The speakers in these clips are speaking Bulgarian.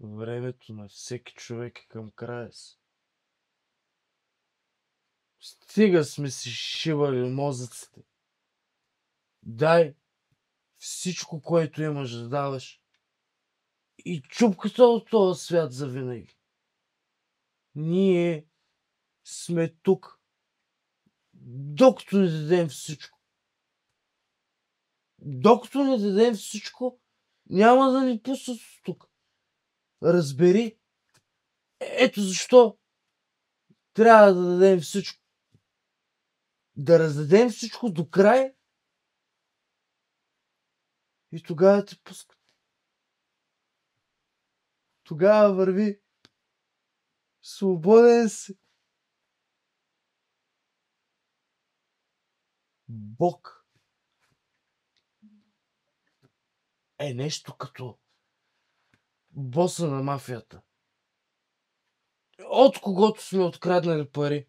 Времето на всеки човек е към края си. Стига сме си шивали мозъците. Дай всичко, което имаш да даваш. И чупката от този свят завинаги. Ние сме тук, докато не дадем всичко. Докато не дадем всичко, няма да ни пуснат тук. Разбери, ето защо трябва да дадем всичко. Да раздадем всичко до край и тогава те пускат. Тогава върви. Свободен си. Бог е нещо като боса на мафията. От когото сме откраднали пари.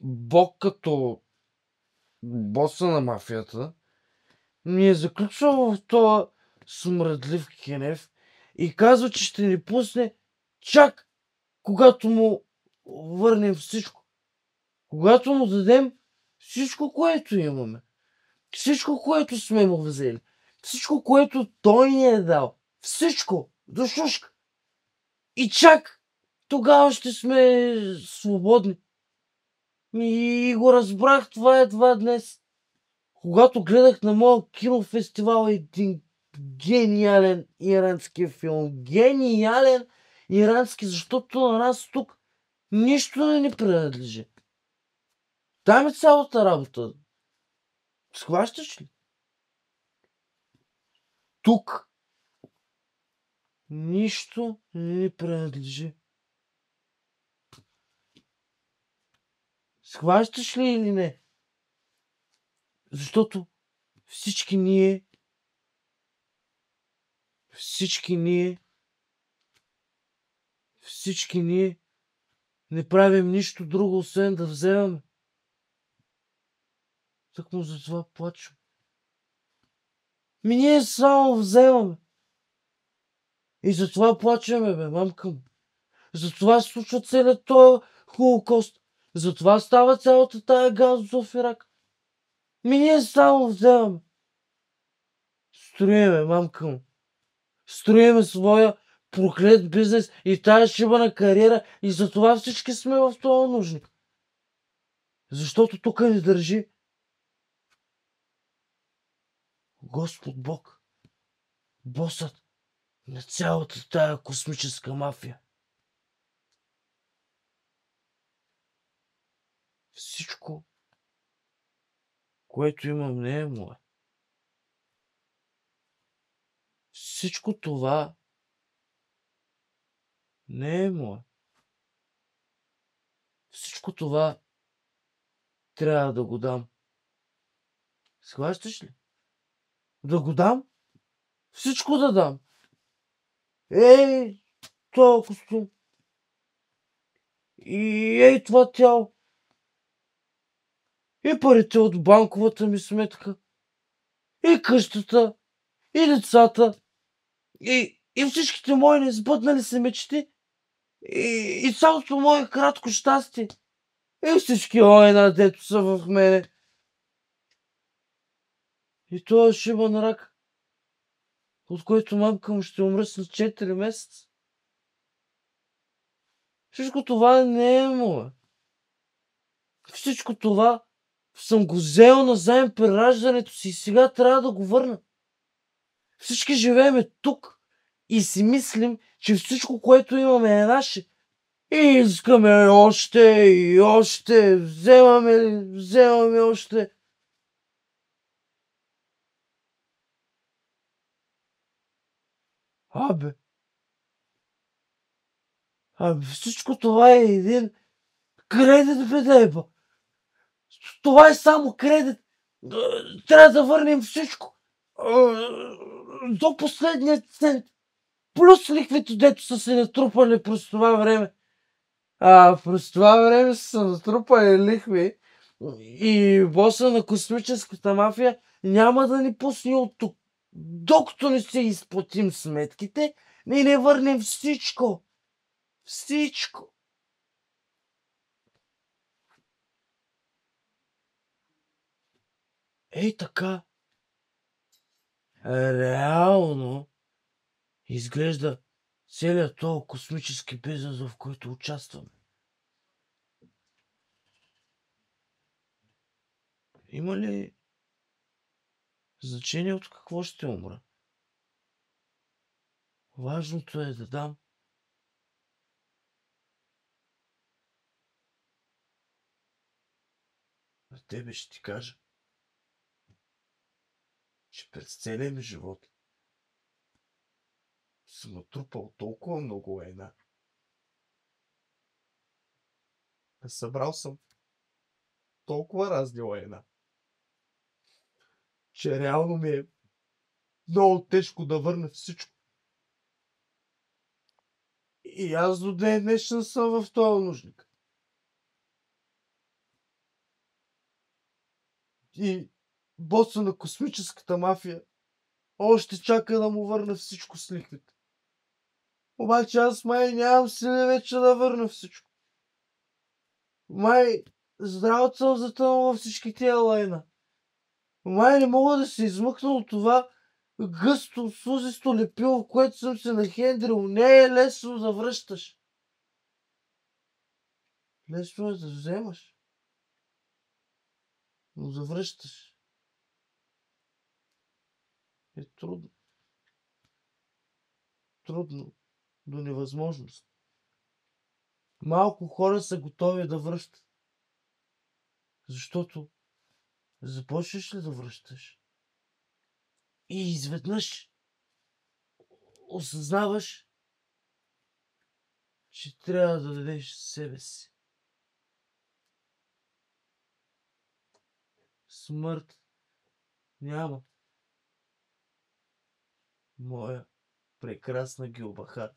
Бог като боса на мафията ни е заключил в този смръдлив кенеф и казва, че ще ни пусне чак когато му върнем всичко. Когато му дадем всичко, което имаме. Всичко, което сме му взели. Всичко, което той ни е дал. Всичко. До шушка. И чак тогава ще сме свободни. И го разбрах това едва днес. Когато гледах на моя кинофестивал един гениален ирански филм. Гениален ирански, защото на нас тук нищо не ни принадлежи. Там е цялата работа. Схващаш ли? Тук нищо не ни принадлежи. Схващаш ли или не? Защото всички ние не правим нищо друго, освен да вземаме. Тъкмо за това плачем. Ние само вземаме. И за това плачеме, бе, мамка му. Затова се случва целият този Холокост. Затова става цялата тая газа в Ирак. Ние само вземаме. Строиме, мамка му. Строиме своя проклет бизнес и тая шибана кариера и затова всички сме в този нужник. Защото тук ни държи Господ Бог. Босът на цялата тая космическа мафия. Всичко, което имам, не е мое. Всичко това не е мое. Всичко това трябва да го дам. Схващаш ли? Да го дам? Всичко да дам. Ей, този костюм. И ей това тяло. И парите от банковата ми сметка. И къщата. И децата. И всичките мои несбъднали се мечти. И цялото мое кратко щастие. И всички на дето са в мене. И този шибан рак, от който мамка му ще умре след 4 месеца. Всичко това не е мое. Всичко това съм го взел назаем при раждането си и сега трябва да го върна. Всички живееме тук и си мислим, че всичко, което имаме е наше. И искаме още и още. Вземаме още. Абе, всичко това е един кредит, бе, деба. Това е само кредит. Трябва да върнем всичко. До последния цент. Плюс лихвите, дето са се натрупали през това време. През това време са натрупали лихви и боса на космическата мафия няма да ни пусне от тук. докато не си изплатим сметките, не върнем всичко. Всичко. Ей така. Реално изглежда целият този космически бизнес, в който участваме. Има ли значение от какво ще умра? Важното е да дам. На тебе ще ти кажа, че през целия ми живот съм натрупал толкова много лайна. Събрал съм толкова разни лайна, че реално ми е много тежко да върна всичко. И аз до ден днешен съм в този нужник. И боса на космическата мафия още чака да му върна всичко с лихвите. Обаче аз май нямам сили вече да върна всичко. Май здраво съм затънал във всички тия лайна. Май не мога да се измъкна от това гъсто, сузисто лепило, в което съм се нахендрил. Не е лесно да връщаш. Лесно е да вземаш. Но да връщаш е трудно. Трудно до невъзможност. Малко хора са готови да връщат. Защото започнеш ли да връщаш и изведнъж осъзнаваш, че трябва да дадеш себе си. Смърт няма. Моя прекрасна Гюлбахар.